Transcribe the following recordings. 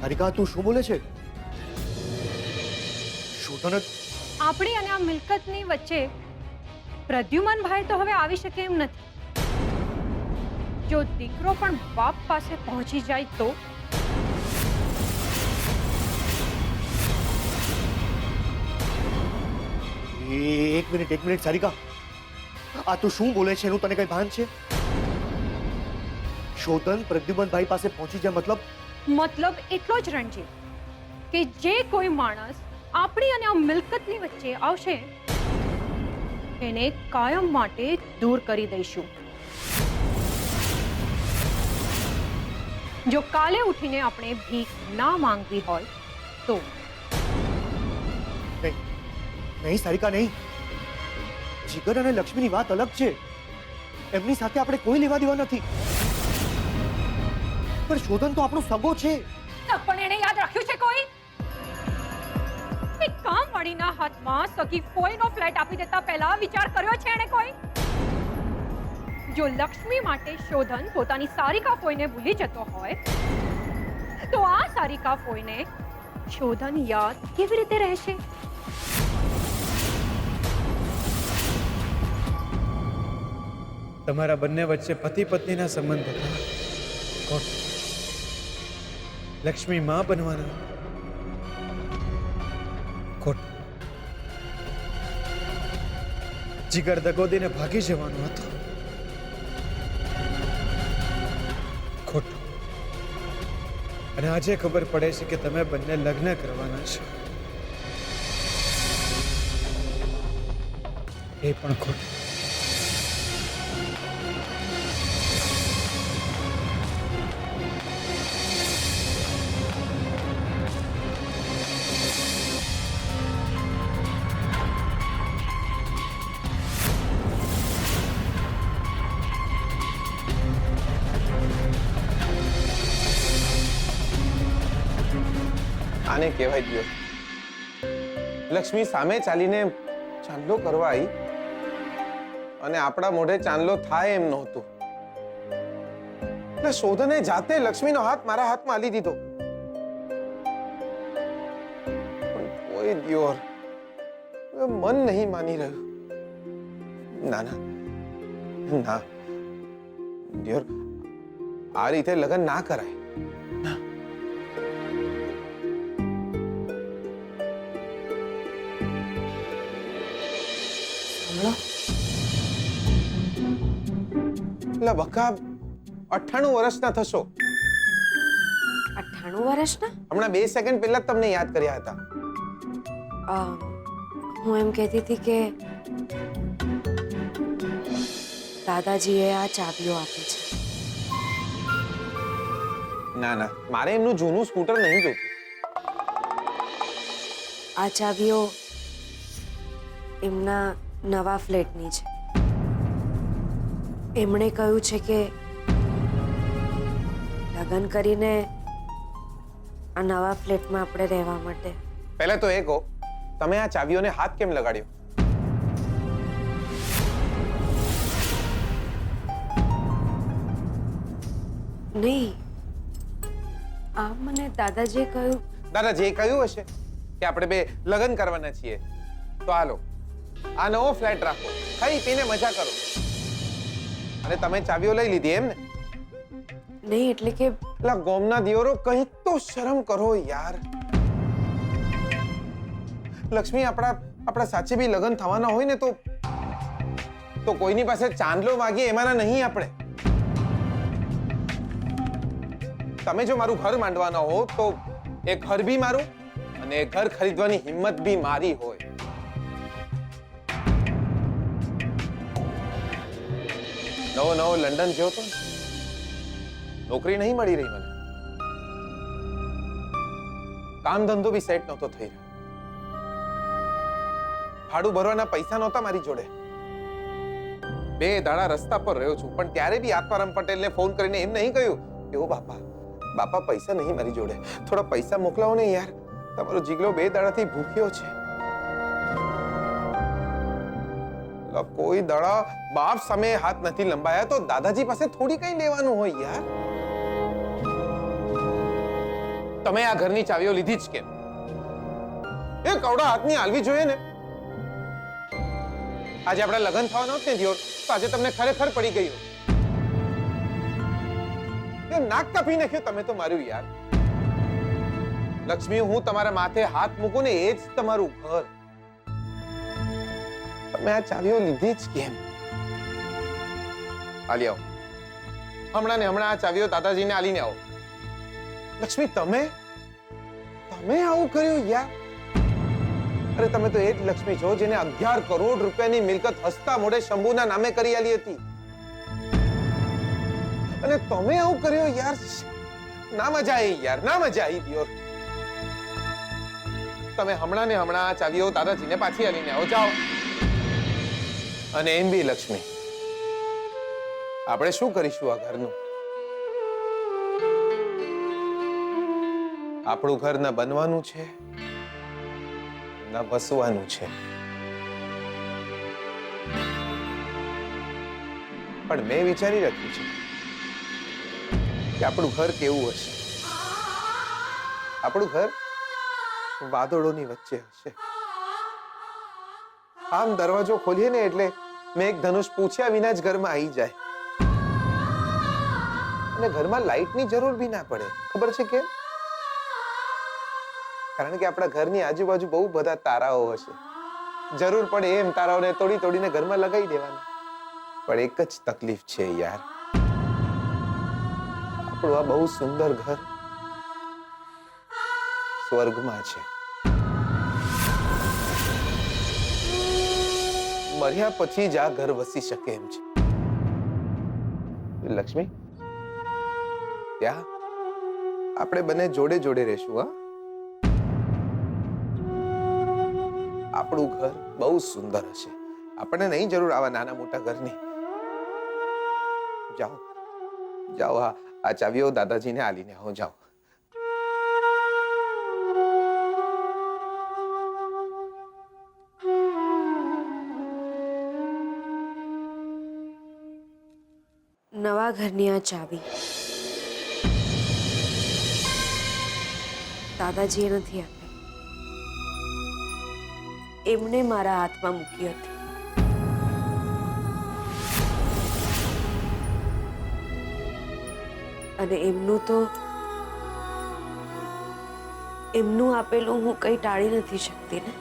સારિકા તું શું બોલે છે? શોધન આપણી અને આ મિલકતની વચ્ચે પ્રદ્યુમનભાઈ તો હવે આવી શકે એમ નથી। જો દીકરો પણ બાપ પાસે પહોંચી જાય તો એક મિનિટ સારિકા, આ તું શું બોલે છે એનું તને કઈ ભાન છે? શોધન પ્રદ્યુમનભાઈ પાસે પહોંચી જાય મતલબ એટલો જ રણજીત કે જે કોઈ માણસ આપણી અને આ મિલકતની વચ્ચે આવશે એને કાયમ માટે દૂર કરી દઈશું। જો કાલે ઉઠીને આપણે ભીખ ના માંગવી હોય તો। નહીં સારિકા નહીં, જીગર અને લક્ષ્મીની વાત અલગ છે। એમની સાથે આપણે કોઈ લેવા દેવા નથી, પણ શોધન તો આપણો સગો છે। પણ એને યાદ રાખ્યું છે કોઈ? એક કામવાળીના હાથમાં સગી ફોઈનો ફ્લેટ આપી દેતા પહેલા વિચાર કર્યો છે એને કોઈ? જો લક્ષ્મી માટે શોધન પોતાની સારિકા ફોઈને ભૂલી જતો હોય તો આ સારિકા ફોઈને શોધન યાદ કેવી રીતે રહેશે? તમારા બંને વચ્ચે પતિ પત્નીના સંબંધ હતા, કોણ લક્ષ્મી માં બનવાના? ખોટ જીગર દગોદીને ભાગી જવાનો હતો, ખોટું। અને આજે ખબર પડે છે કે તમે બંને લગ્ન કરવાના છો, એ પણ ખોટું। આને કહેવાય દો લક્ષ્મી સામે ચાલીને ચાંદલો કરવા આવી અને આપણા મોઢે ચાંદલો થાય એમ નહોતું, એટલે શોધને જાતે લક્ષ્મીનો હાથ મારા હાથમાં આલી દીધો। પણ કોઈ દિયોર મન નહીં માની રહ્યું। ના ના ના દિયોર, આ રીતે લગ્ન ના કરાય। બકા 98 વર્ષના થશો। 98 વર્ષના? હમણાં 2 સેકન્ડ પહેલા જ તમને યાદ કર્યા હતા। હું એમ કહેતી હતી કે દાદાજીએ આ ચાવીઓ આપી છે। ના ના, મારે એમનું જૂનું સ્કૂટર નહીં જોતું। આ ચાવીઓ એમના નવા ફ્લેટની છે। એમણે કહ્યું છે કે લગ્ન કરીને આ નવા ફ્લેટમાં આપણે રહેવા માટે। પહેલા તો એ કહો, તમે આ ચાવીઓને હાથ કેમ લગાડ્યો? નહીં, આ મને દાદાજીએ કહ્યું। દાદા જે કહ્યું હશે કે આપણે બે લગ્ન કરવાના છીએ, તો હાલો આ નવો ફ્લેટ રાખો, ખાઈ પીને મજા કરો। અને તમે ચાવીઓ લઈ લીધી એમ ને? નહીં એટલે કે પેલા ગોમના દિયોરો કંઈક તો શરમ કરો યાર। લક્ષ્મી આપણા સાચે બી લગ્ન થવાના હોય ને તો કોઈની પાસે ચાંદલો માગીએ એમાંના નહીં આપણે। તમે જો મારું ઘર માંડવાના હો તો એ ઘર બી મારું અને એ ઘર ખરીદવાની હિંમત બી મારી હોય। નવો લંડન ગયો તો, નોકરી નહીં મળી રહી મને, કામ ધંધો બી સેટ નહોતો થઈ રહ્યો, ભાડું ભરવાના પૈસા નહોતા મારી જોડે। 2 દાડા રસ્તા પર રહ્યો છું, પણ ત્યારે બી આત્મારામ પટેલને ફોન કરીને એમ નહીં કહ્યું કે ઓ બાપા પૈસા નહીં મારી જોડે, થોડા પૈસા મોકલાવો ને યાર, તમારો જીગલો 2 દાડાથી ભૂખ્યો છે। કોઈ દાડા બાપ સામે હાથ નથી લંબાયા તો દાદાજી પાસે થોડી કઈ લેવાનું હોય યાર। તમે આ ઘરની ચાવીઓ લીધી જ કેમ? એ કવડા હાથની હાલવી જોઈએ ને. આજે આપણા લગ્ન થવાના હોત ને દિયોર, તો આજે તમને ખરેખર પડી ગયું. એ નાક કાપી નાખ્યું તમે તો મારું યાર. લક્ષ્મી, હું તમારા માથે હાથ મૂકું ને એ જ તમારું ઘર. તમે આ ચાવીઓ લીધી જ કેમ? આલી આવો. હમણાં ને હમણાં આ ચાવીઓ દાદાજીને આલીને આવો. લક્ષ્મી, તમે આવું કર્યું યાર? અરે તમે તો એ જ લક્ષ્મી છો જેને 11 કરોડ રૂપિયાની મિલકત હસતા મોઢે શંભુના નામે કરી આલી હતી. અને તમે આવું કર્યું યાર. ના મજા આવી યાર, ના મજા આવી દિયોર. તમે હમણાં ને હમણાં આ ચાવીઓ દાદાજીને પાછી આલીને આવો, જાઓ. અને એમ બી લક્ષ્મી, આપણે શું કરીશું આ ઘરનું? આપણું ઘર ન બનવાનું છે ન વસવાનું છે. પણ મેં વિચારી રાખ્યું છે કે આપણું ઘર કેવું હશે. આપણું ઘર વાદળોની વચ્ચે હશે. આમ દરવાજો ખોલીએ ને એટલે મેં એક ધનુષ પૂછ્યા વિના જ ઘરમાં આવી જાય. અને ઘરમાં લાઈટની જરૂર બી ના પડે. ખબર છે કેમ? કારણ કે આપણા ઘરની આજુબાજુ બહુ બધા તારાઓ હશે. જરૂર પડે એમ તારાઓને તોડી તોડીને ઘરમાં લગાવી દેવાના. પણ એક જ તકલીફ છે યાર, આપણું આ બહુ સુંદર ઘર સ્વર્ગમાં છે. મર્યા પછી જ આ ઘર વસી શકે એમ છે. લક્ષ્મી, ત્યાં આપણે બંને જોડે જોડે રહેશું. હા, આપણું ઘર બહુ સુંદર હશે. આપણને નહીં જરૂર આવા નાના મોટા ઘરની. જાઓ જાઓ, આ ચાવીઓ દાદાજીને આલીને આવો, જાઓ. નવા ઘરની આ ચાવી દાદાજીએ નથી આપી, એમને મારા હાથમાં મૂકી હતી. અને એમનું આપેલું હું કંઈ ટાળી નથી શકતી ને.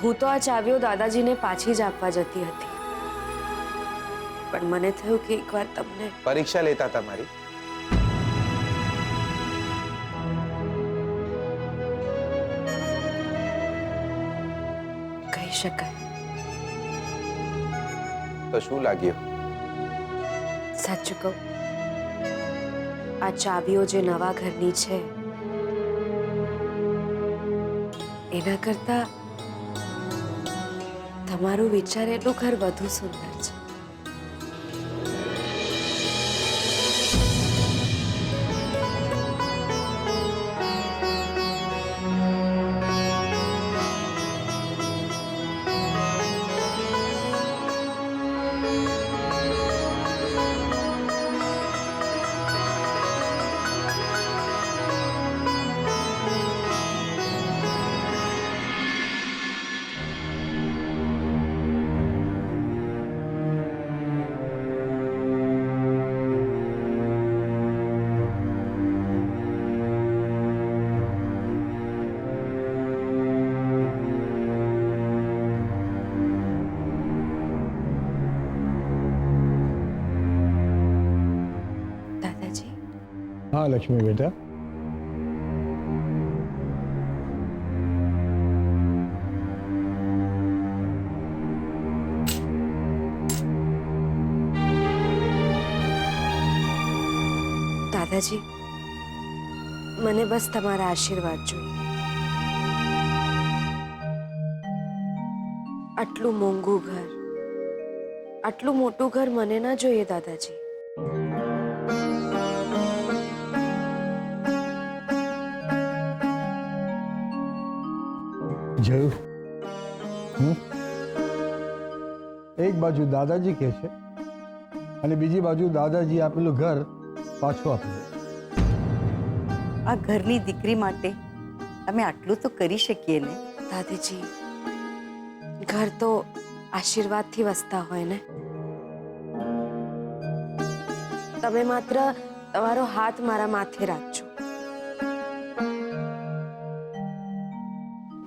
હું તો આ ચાવીઓ દાદાજીને પાછી જ આપવા જતી હતી, પણ મને થયું કે એકવાર તમને પરીક્ષા લેતા હતા મારી. કહી શકાય. તો શું લાગ્યું? સાચું કહું, આ ચાવીઓ જે નવા ઘરની છે એના કરતા તમારું વિચારેલું ઘર વધુ સુંદર છે. हाँ लक्ष्मी बेटा, દાદાજી, મને બસ તમારા આશીર્વાદ જોઈએ. આટલું મોંઘું ઘર, આટલું મોટું ઘર મને ના જોઈએ દાદાજી. જરૂર. એક બાજુ દાદાજી કહે છે અને બીજી બાજુ દાદાજી આપેલું ઘર પાછું આપી દે. આ ઘરની દીકરી માટે અમે આટલું તો કરી શકીએ ને. દાદીજી, ઘર તો આશીર્વાદથી વસતા હોય ને. તમે માત્ર તમારો હાથ મારા માથે રાખજો.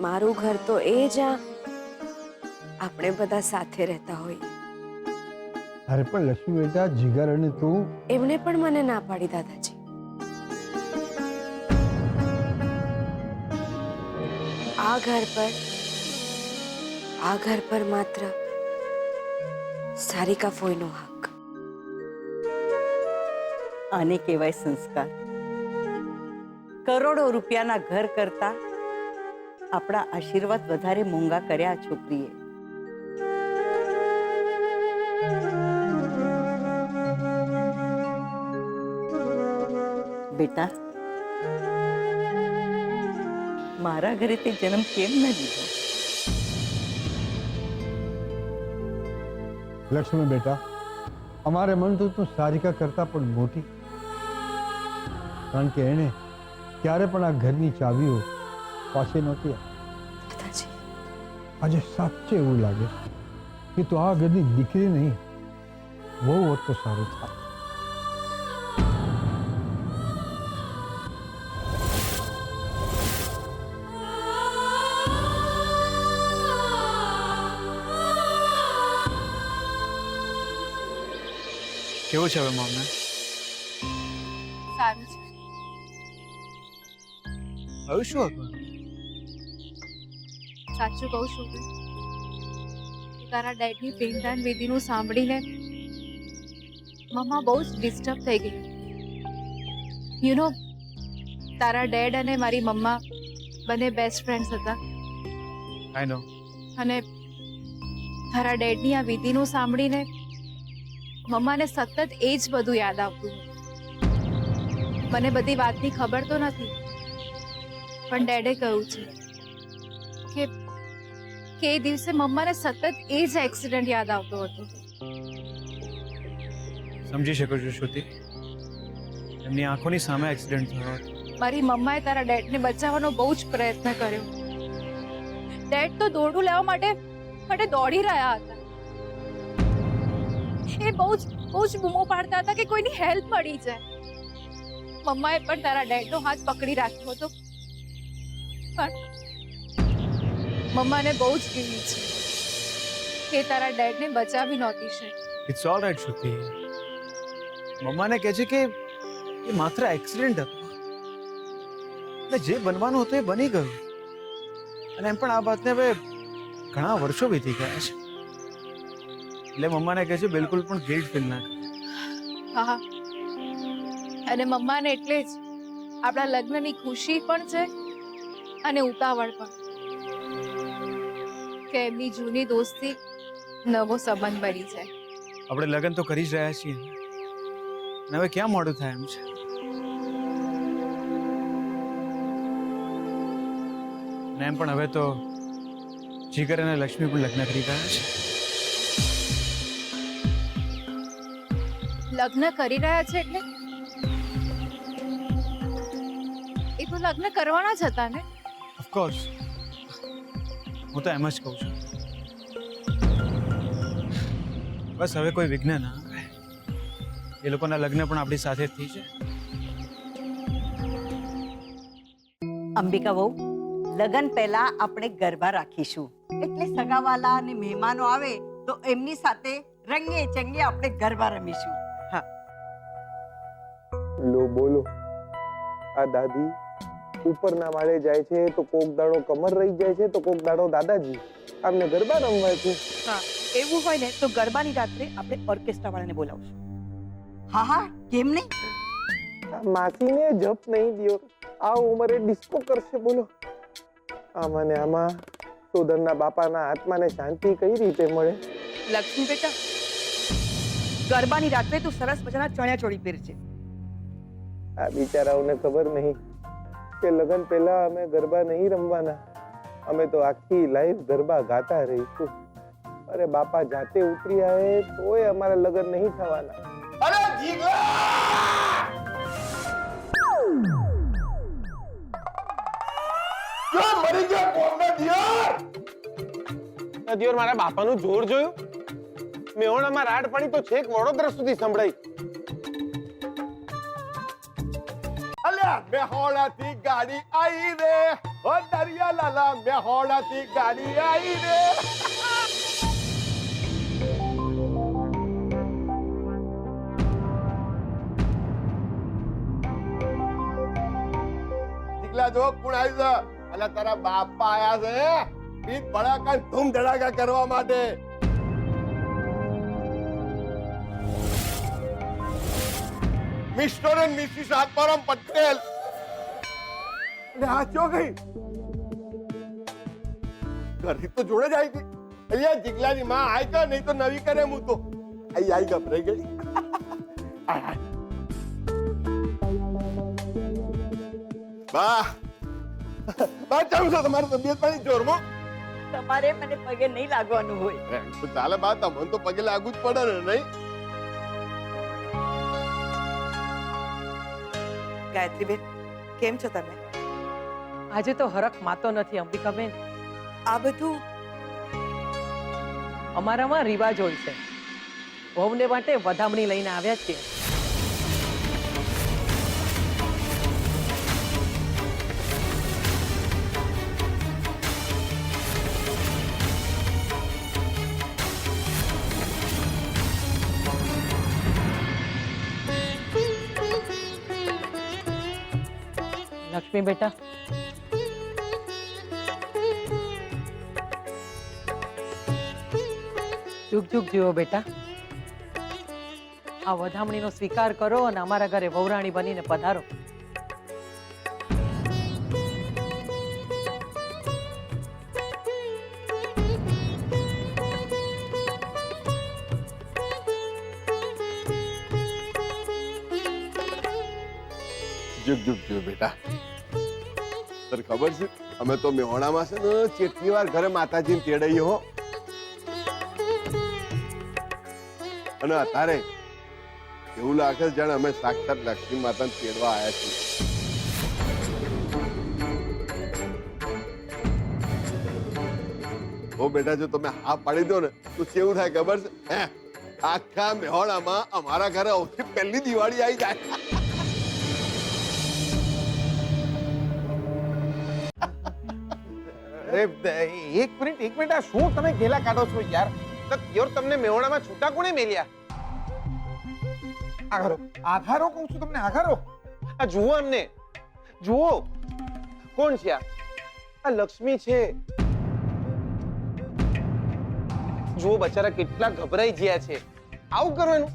મારું ઘર તો એ જ્યાં આપણે બધા સાથે રહેતા હોઈએ. અરે પણ લક્ષ્મી બેટા, જીગર અને તું એમને પણ મને ના પાડી દાદાજી. આ ઘર પર માત્ર સારિકા ફોઈનો હક. આને કહેવાય સંસ્કાર. કરોડો રૂપિયાના ઘર કરતા આપણા આશીર્વાદ વધારે મોંઘા કર્યા આ છોકરીએ. બેટા, મારા ઘરે તે જન્મ કેમ ન લીધો? લક્ષ્મી બેટા, અમારે મન તો તું સારિકા કરતા પણ મોટી, કારણ કે એને ક્યારે પણ આ ઘરની ચાવીઓ પાસે નહોતી. દાદાજી, આજે સાચે એવું લાગે કે તું આ ઘરની દીકરી નહીં, બહુ હોત તો સારું થાય. કેવું છે હવે મામને? સારું છે. હવે શું હતું? સાચું કહું છું કે તારા ડેડની પિંડદાન વિધિનું સાંભળીને મમ્મા બહુ જ ડિસ્ટર્બ થઈ ગઈ. યુ નો, તારા ડેડ અને મારી મમ્મા બંને બેસ્ટ ફ્રેન્ડ્સ હતા. આઈ નો. અને તારા ડેડની આ વિધિનું સાંભળીને મમ્માને સતત એ જ બધું યાદ આવતું. મને બધી વાતની ખબર તો નથી, પણ ડેડે કહ્યું છે કે એ દિવસે મમ્માને સતત એ જ એક્સિડન્ટ યાદ આવતો હતો. સમજી શકું છું શ્રુતિ, એમની આંખોની સામે એક્સિડન્ટ થયો હતો. મારી મમ્માએ તારા ડેડને બચાવવાનો બહુ જ પ્રયત્ન કર્યો. ડેડ તો દોરડું લેવા માટે દોડી રહ્યા હતા. એ બહુ જ બૂમો પાડતા હતા કે કોઈની હેલ્પ મળી જાય. મમ્માએ પણ તારા ડેડનો હાથ પકડી રાખ્યો હતો, પણ મમ્માને બહુ જ ગમી છે કે તારા ડેડને બચાવી નહોતી શકી. ઇટ્સ ઓલ રાઈટ શ્રુતિ. મમ્માને કહે છે કે એ માત્ર એક્સિડન્ટ હતો, એટલે જે બનવાનું હતું એ બની ગયું. અને એમ પણ આ વાતને હવે ઘણા વર્ષો વીતી ગયા છે, એટલે મમ્માને કહે છે બિલકુલ પણ ગિલ્ટ ફીલ ના કરે. હા, અને મમ્માને એટલે જ આપણા લગ્નની ખુશી પણ છે અને ઉતાવળ પણ કે એમની જૂની દોસ્તી નવો સંબંધ બની જાય. આપણે લગ્ન તો કરી જ રહ્યા છીએ ને હવે ક્યાં મોડું થાય એમ છે. ને એમ પણ હવે તો જીગર અને લક્ષ્મી પણ લગ્ન કરી રહ્યા છે. લગ્ન કરી રહ્યા છે એટલે એ તો લગ્ન કરવાના જ હતા ને. ઓફકોર્સ, હું તો એમ જ કહું છું. બસ હવે કોઈ વિઘ્ન ના આવે. એ લોકોના લગ્ન પણ આપણી સાથે જ થઈ છે. અંબિકા વહુ, લગ્ન પહેલા આપણે ગરબા રાખીશું, એટલે સગાવાલા અને મહેમાનો આવે તો એમની સાથે રંગે ચંગે આપણે ગરબા રમીશું. હા, લો બોલો, આ દાદી ઉપરના માળે જાય છે તો કોક દાડો કમર રહી જાય છે તો કોક દાડો દાદાજી આમને ગરબા રમવા છે. હા, એવું હોય ને તો ગરબાની રાત્રે આપણે ઓર્કેસ્ટ્રા વાળાને બોલાવશું. હા હા, કેમ નહીં? આ માસીને જપ નહીં દ્યો, આ ઉંમરે ડિસ્કો કરશે બોલો. આમાં ને આમાં સોદરના બાપાના આત્માને શાંતિ કઈ રીતે મળે? લક્ષ્મી બેટા, ગરબાની રાત્રે તું સરસ મજાના ચણિયા ચોળી પહેરજે. આ બિચારાઓને ખબર નહીં કે લગ્ન પહેલા અમે ગરબા નહીં રમવાના, અમે તો આખી લાઈફ ગરબા ગાતા રહીશું. અરે બાપા જાતે ઉતરી આવે તોય અમારા લગ્ન નહીં થવાના. અરે જીગર! મરી ગયો કોમના દિયોર. દિયોર મારા બાપાનું જોર જોયું. મેહોણામાં રાડ પડી તો છેક વડોદરા સુધી સંભળાઈ. અલ્યા મેહોણાથી ગાડી આઈ રે, ઓ દરિયા લાલા મેહોણાથી ગાડી આઈ રે. દીકલા જો કોણ આવ્યું છે? અલ્યા તારા બાપા આયા છે પીઠ ભડાકા ધૂમ ધડાકા કરવા માટે. Mister and missus Atmaram Patel. અને આ ચો ગઈ ઘરથી તો જોડે જ આવી હતી. અહીંયા જીગલાની માં આય કે નહીં તો નવી કરે હું તો આઈ ગભરાઈ ગઈ. આય આય બા બા કેમ છો? તમારી તબિયત પાણી જોરમાં? તમારે મને પગે નહીં લાગવાનું હોય. તો ચાલે બા, તમને તો પગે લાગુ જ પડે ને, નહીં? ગાયત્રીબેન, કેમ છો તમે? આજે તો હરખ માતો નથી અંબિકાબેન. આ બધું અમારામાં રિવાજ હોય છે. વહુને માટે વધામણી લઈને આવ્યા છીએ. લક્ષ્મી બેટા, જુગ જુગ જીવો બેટા. આ વધામણીનો સ્વીકાર કરો અને અમારા ઘરે વહુરાણી બનીને પધારો. જુગ જુગ જીવ બેટા. તને ખબર છે અમે તો મેહોણામાં છે ને કેટલી વાર ઘરે માતાજીને તેડાઈએ હો. અને અત્યારે એવું લાગે છે જાણે અમે સાક્ષાત લક્ષ્મી માતાને તેડવા આવ્યા છીએ. ઓ બેટા, જો તમે હા પાડી દો ને તો કેવું થાય ખબર છે? હે, આખા મેહોણામાં અમારા ઘરે સૌથી પહેલી દિવાળી આવી જાય. અરે એક મિનિટ આ શું તમે ગેલા કાઢો છો યાર? તો દિયોર તમને મેહોણામાં છૂટા કોણે મેલ્યા? આઘારો કહું છું તમને, આઘારો. આ જુઓ અમને, જુઓ કોણ છે આ લક્ષ્મી છે. જુઓ બચારા કેટલા ગભરાઈ ગયા છે. આવું કરવાનું?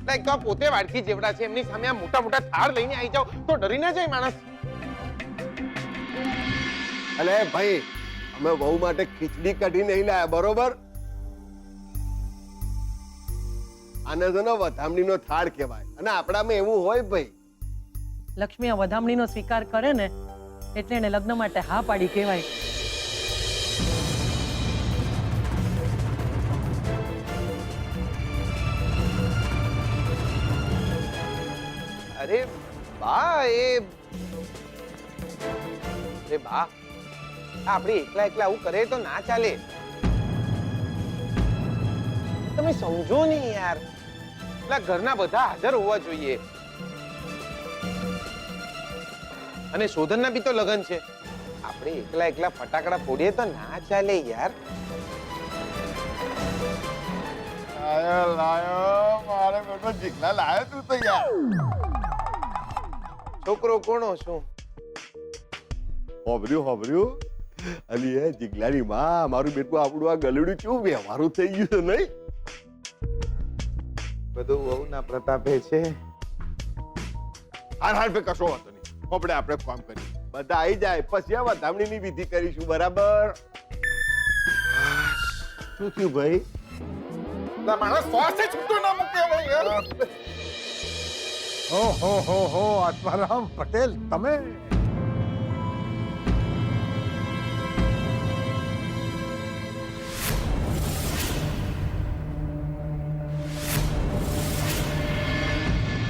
લાઈક તો પોતે વાડકી જેવડા છે, એમની સામે આ મોટા મોટા થાળ લઈને આવી જાવ તો ડરી ના જાય માણસ? અલે ભાઈ, અમે વહુ માટે ખીચડી કઢી નહીં લાયા, બરોબર? આને છે ને વધામણીનો થાળ કહેવાય. અને આપણામાં એવું હોય ભાઈ. લક્ષ્મી આ વધામણીનો સ્વીકાર કરે ને એટલે એને લગ્ન માટે હા પાડી કહેવાય. અરે બા, અરે બા, આપણે એકલા એકલા આવું કરે તો ના ચાલે. તમે સમજો નહીં યાર, એટલે ઘરના બધા હાજર હોવા જોઈએ. અને શોધનના બી તો લગન છે. આપણે એકલા એકલા ફટાકડા ફોડીએ તો ના ચાલે યાર. લાયો મારે બેટો જીગલા લાયો તું તો યાર. છોકરો કોણો શું? હોભર્યું અલી એ જીગલાની માં, મારું બેટું આપણું આ ગલુડું કેવું વ્યવહારું થઈ ગયું છે નહીં? બધું વહુના પ્રતાપે છે. હાલ પે કશો વાતો નહીં. આપણે કામ કરીએ, બધા આવી જાય પછી આ વધામણીની વિધિ કરીશું, બરાબર? શું થયું ભાઈ? માણસ શ્વાસે છૂટો ના મૂકે યાર. હો આત્મારામ પટેલ, તમે